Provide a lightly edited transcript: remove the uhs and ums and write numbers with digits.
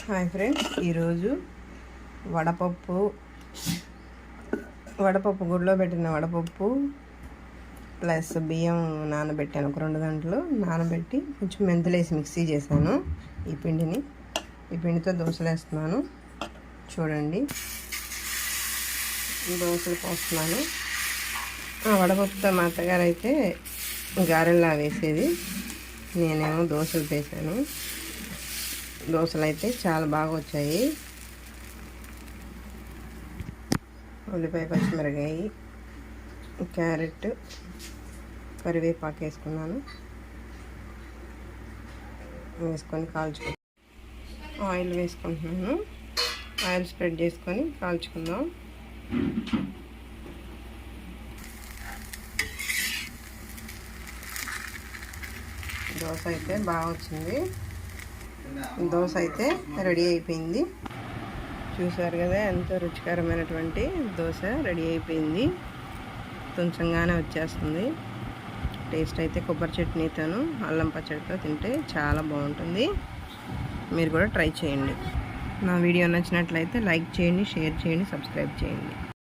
Hi friends, ఈరోజు వడపప్పు గుడిలో పెట్టిన వడపప్పు ప్లస్ బియ్యం నానబెట్టాను. ఒక 2 గంటలు నానబెట్టి కొంచెం మెంతులేసి మిక్సీ చేశాను. ఈ పిండితో దోశలు వేస్తున్నాను. చూడండి, దోశలు పోస్తున్నాను. వడపప్పుతో మా అత్తగారు అయితే గారెల్లా వేసేది, నేనేమో దోశలు వేసాను. దోశలు అయితే చాలా బాగా వచ్చాయి. ఉల్లిపాయ, పచ్చిమిరకాయ, క్యారెట్, కరివేపాకు వేసుకున్నాను. వేసుకొని ఆయిల్ వేసుకుంటున్నాను. ఆయిల్ స్ప్రెడ్ చేసుకొని కాల్చుకుందాం. దోశ అయితే బాగా వచ్చింది. దోశ అయితే రెడీ అయిపోయింది. చూసారు కదా, ఎంతో రుచికరమైనటువంటి దోశ రెడీ అయిపోయింది. కొంచెంగానే వచ్చేస్తుంది. టేస్ట్ అయితే కొబ్బరి చట్నీతోను అల్లం పచ్చడితో తింటే చాలా బాగుంటుంది. మీరు కూడా ట్రై చేయండి. నా వీడియో నచ్చినట్లయితే లైక్ చేయండి, షేర్ చేయండి, సబ్స్క్రైబ్ చేయండి.